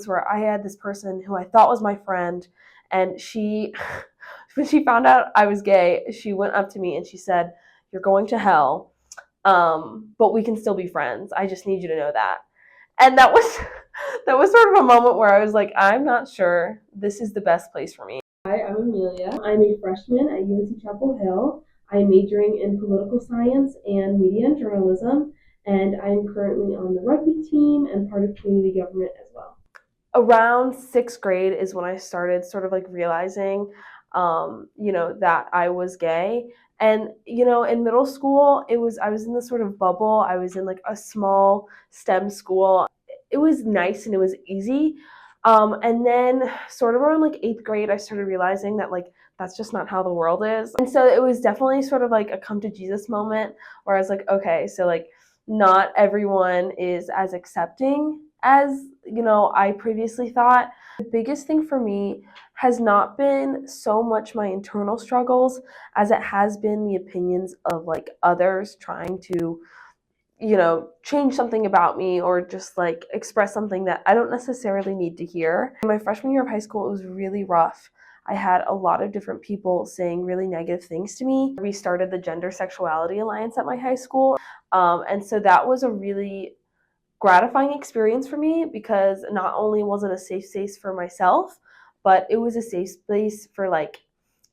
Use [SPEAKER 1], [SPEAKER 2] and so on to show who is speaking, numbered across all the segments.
[SPEAKER 1] Where I had this person who I thought was my friend, and she, when she found out I was gay, she went up to me and she said, "You're going to hell, but we can still be friends. I just need you to know that." And that was that was sort of a moment where I was like, I'm not sure this is the best place for me. Hi, I'm Amelia. I'm a freshman at UNC Chapel Hill. I'm majoring in political science and media and journalism, and I'm currently on the rugby team and part of community government as well. Around sixth grade is when I started sort of like realizing, that I was gay. And in middle school, I was in this sort of bubble. I was in like a small STEM school. It was nice and it was easy. And then sort of around like eighth grade, I started realizing that like that's just not how the world is. And so it was definitely sort of like a come to Jesus moment where I was like, okay, so like not everyone is as accepting as I previously thought. The biggest thing for me has not been so much my internal struggles as it has been the opinions of like others trying to change something about me or just like express something that I don't necessarily need to hear. In my freshman year of high school, it was really rough. I had a lot of different people saying really negative things to me. We started the Gender Sexuality Alliance at my high school. And so that was a really gratifying experience for me because not only was it a safe space for myself, but it was a safe space for like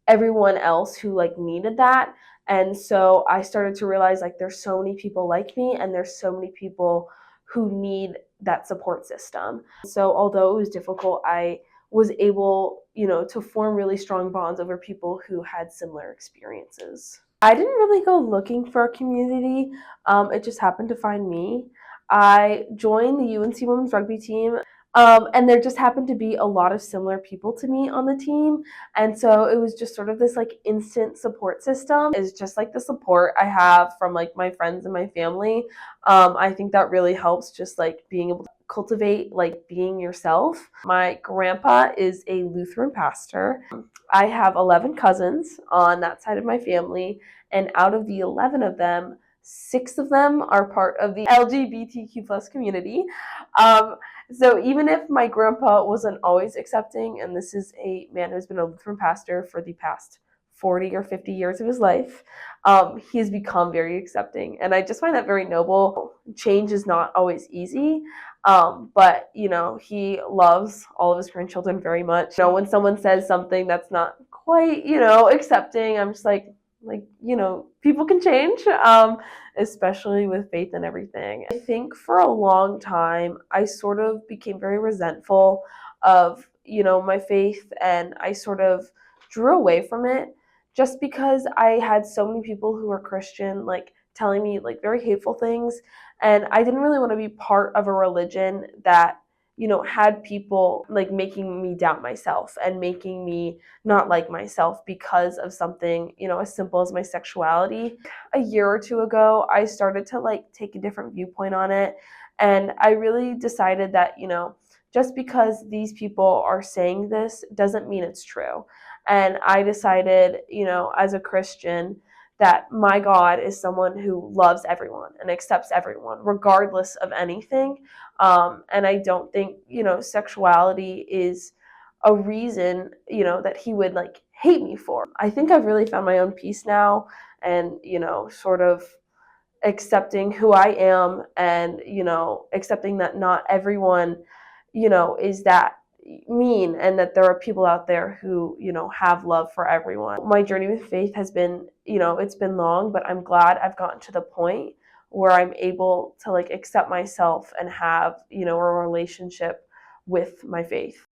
[SPEAKER 1] everyone else who like needed that. And so I started to realize like there's so many people like me and there's so many people who need that support system. So although it was difficult, I was able, to form really strong bonds over people who had similar experiences. I didn't really go looking for a community. It just happened to find me. I joined the UNC women's rugby team. And there just happened to be a lot of similar people to me on the team. And so it was just sort of this like instant support system. It's just like the support I have from like my friends and my family. I think that really helps just like being able to cultivate like being yourself. My grandpa is a Lutheran pastor. I have 11 cousins on that side of my family. And out of the 11 of them, 6 of them are part of the LGBTQ plus community. Um, so even if my grandpa wasn't always accepting, and this is a man who's been a Lutheran pastor for the past 40 or 50 years of his life, he has become very accepting. And I just find that very noble. Change is not always easy, but, he loves all of his grandchildren very much. When someone says something that's not quite, accepting, I'm just like, people can change. Especially with faith and everything. I think for a long time, I sort of became very resentful of, my faith, and I sort of drew away from it just because I had so many people who were Christian, like telling me like very hateful things. And I didn't really want to be part of a religion that, had people like making me doubt myself and making me not like myself because of something, as simple as my sexuality. A year or two ago, I started to like take a different viewpoint on it. And I really decided that, just because these people are saying this doesn't mean it's true. And I decided, as a Christian, that my God is someone who loves everyone and accepts everyone, regardless of anything. And I don't think, sexuality is a reason, that he would like hate me for. I think I've really found my own peace now and, sort of accepting who I am and, accepting that not everyone, is that mean and that there are people out there who, have love for everyone. My journey with faith has been, it's been long, but I'm glad I've gotten to the point where I'm able to like accept myself and have, a relationship with my faith.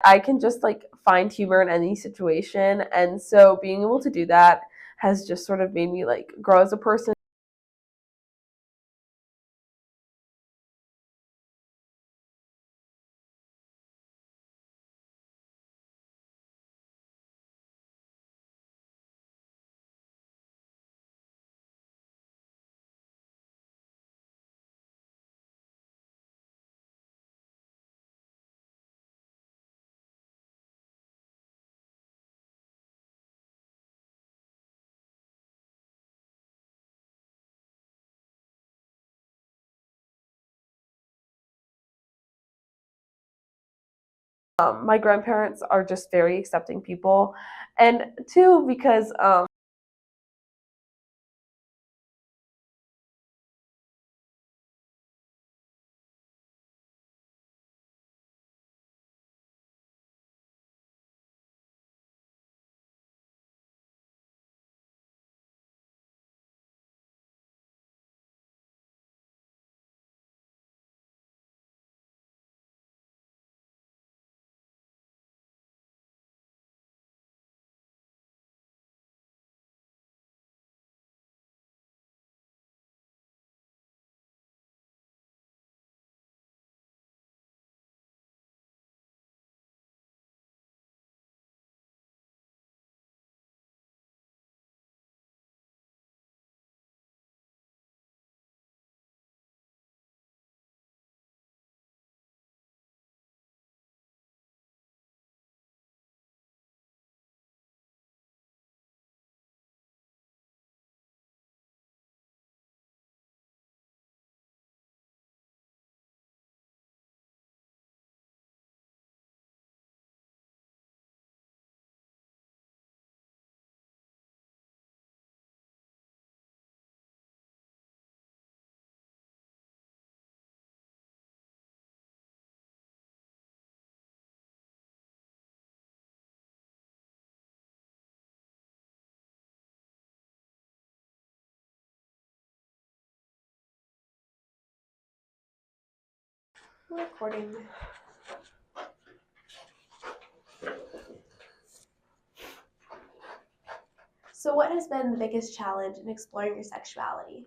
[SPEAKER 1] I can just like find humor in any situation. And so being able to do that has just sort of made me like grow as a person. My grandparents are just very accepting people. And two, because recording.
[SPEAKER 2] So, what has been the biggest challenge in exploring your sexuality?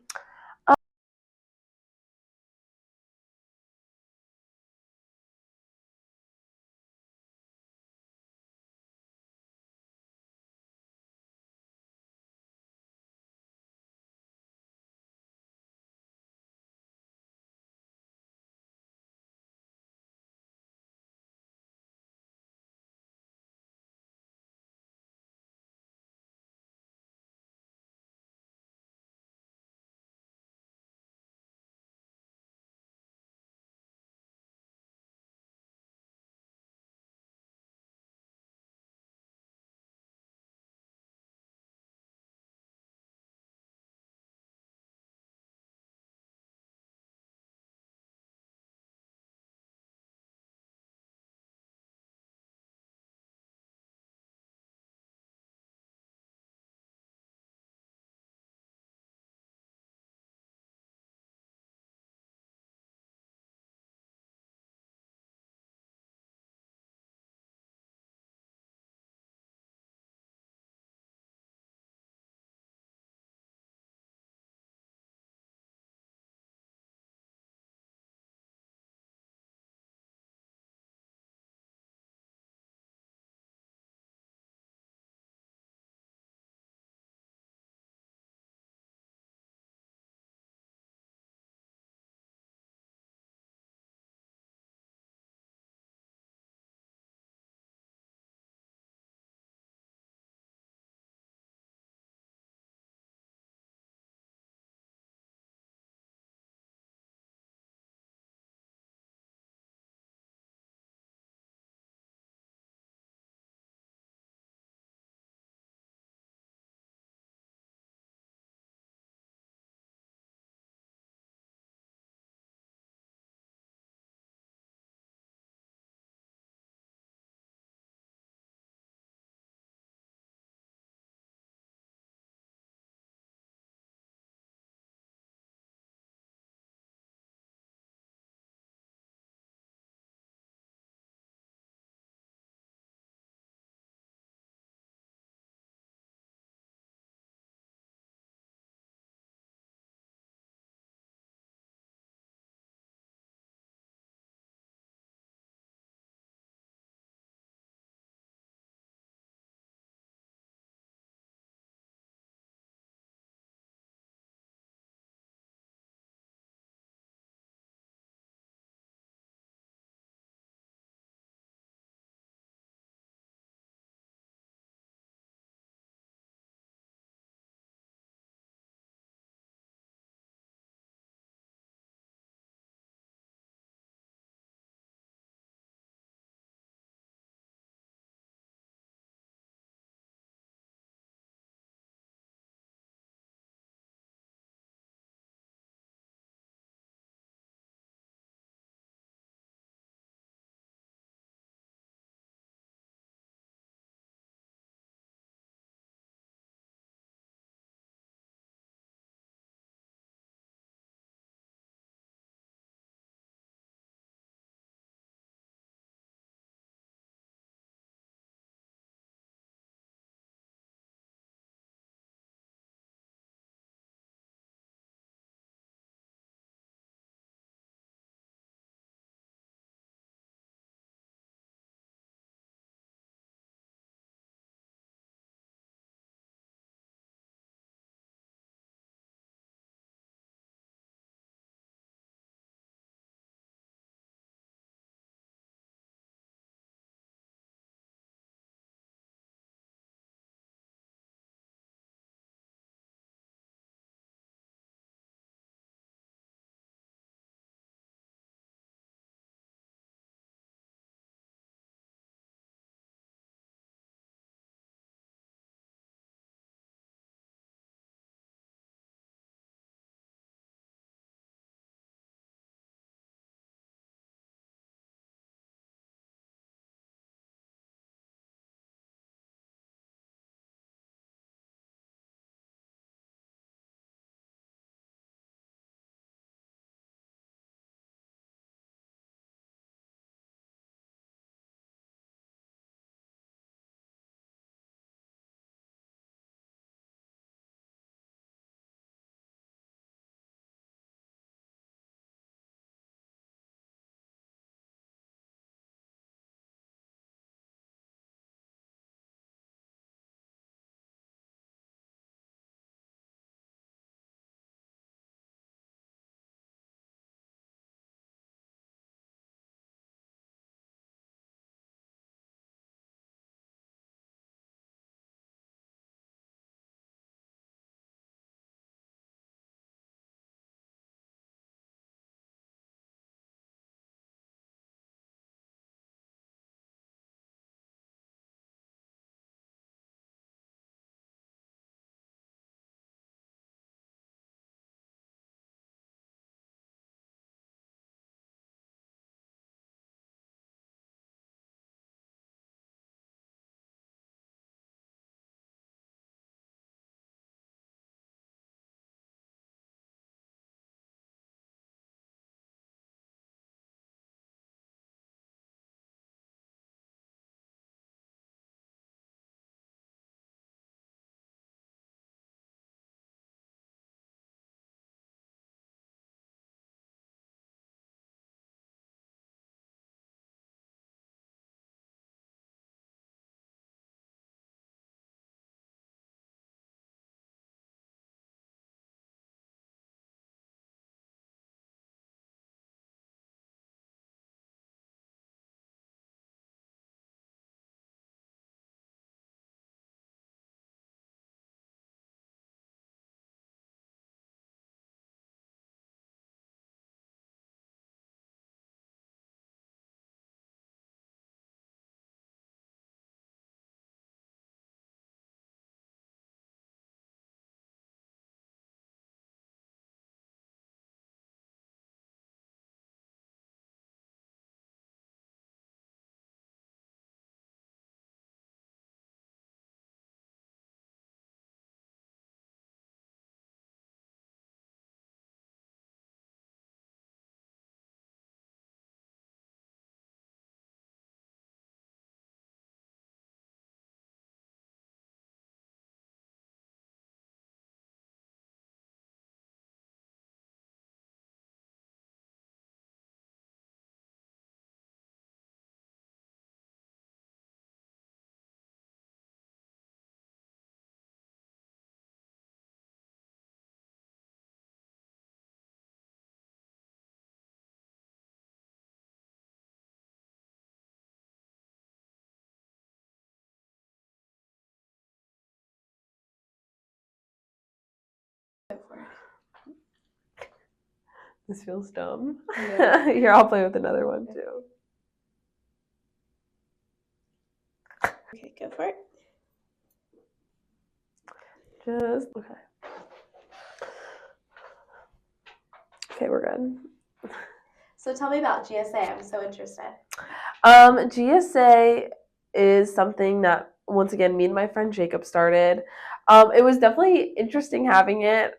[SPEAKER 1] This feels dumb.
[SPEAKER 2] Yeah.
[SPEAKER 1] Here, I'll play with another one too.
[SPEAKER 2] Okay, go for it.
[SPEAKER 1] Just okay. Okay, we're good.
[SPEAKER 2] So tell me about GSA. I'm so interested.
[SPEAKER 1] GSA is something that once again me and my friend Jacob started. It was definitely interesting having it,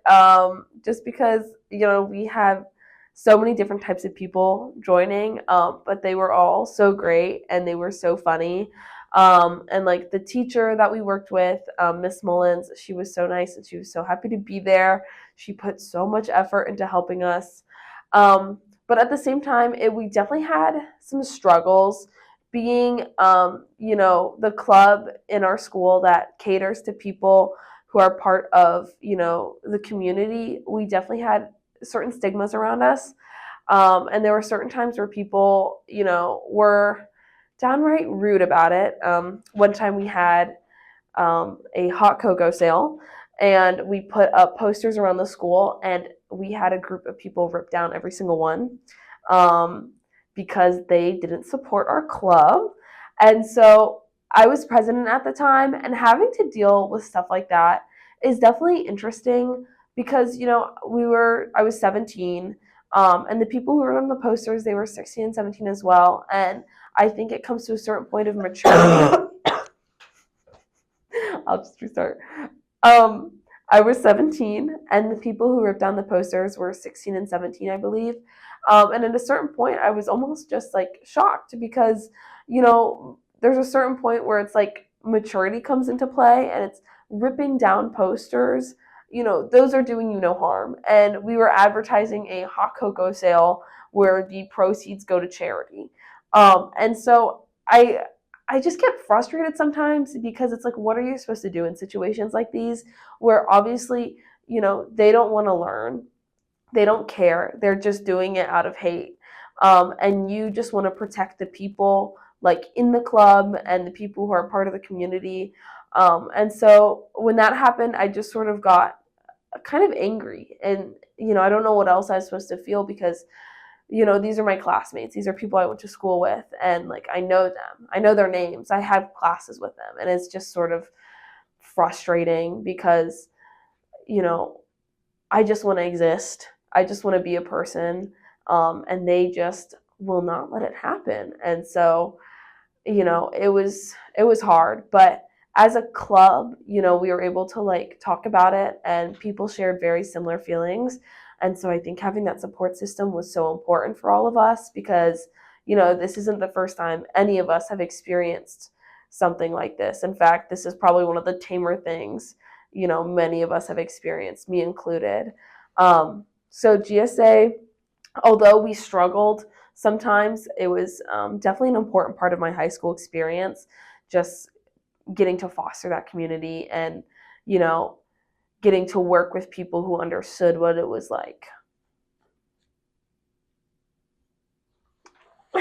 [SPEAKER 1] just because we have so many different types of people joining, but they were all so great and they were so funny. And like the teacher that we worked with, Miss Mullins, she was so nice and she was so happy to be there. She put so much effort into helping us. But at the same time, we definitely had some struggles being, the club in our school that caters to people who are part of, the community. We definitely had certain stigmas around us. And there were certain times where people, were downright rude about it. One time we had a hot cocoa sale, and we put up posters around the school, and we had a group of people rip down every single one, um, because they didn't support our club. And so I was president at the time, and having to deal with stuff like that is definitely interesting because I was 17, and the people who were on the posters, they were 16 and 17 as well. And I think it comes to a certain point of maturity. I'll just restart. Um, I was 17, and the people who ripped down the posters were 16 and 17, I believe. And at a certain point, I was almost just like shocked because, there's a certain point where it's like maturity comes into play and it's ripping down posters. Those are doing you no harm. And we were advertising a hot cocoa sale where the proceeds go to charity. And so I just get frustrated sometimes because it's like, what are you supposed to do in situations like these where obviously, they don't want to learn, they don't care, they're just doing it out of hate. And you just want to protect the people like in the club and the people who are part of the community. And so when that happened, I just sort of got kind of angry. And, I don't know what else I was supposed to feel because these are my classmates. These are people I went to school with, and like I know them. I know their names. I had classes with them, and it's just sort of frustrating because, you know, I just want to exist. I just want to be a person, and they just will not let it happen. And so, it was hard, but as a club, we were able to like talk about it, and people shared very similar feelings. And so I think having that support system was so important for all of us because, this isn't the first time any of us have experienced something like this. In fact, this is probably one of the tamer things, many of us have experienced, me included. So GSA, although we struggled sometimes, it was definitely an important part of my high school experience, just getting to foster that community and, getting to work with people who understood what it was like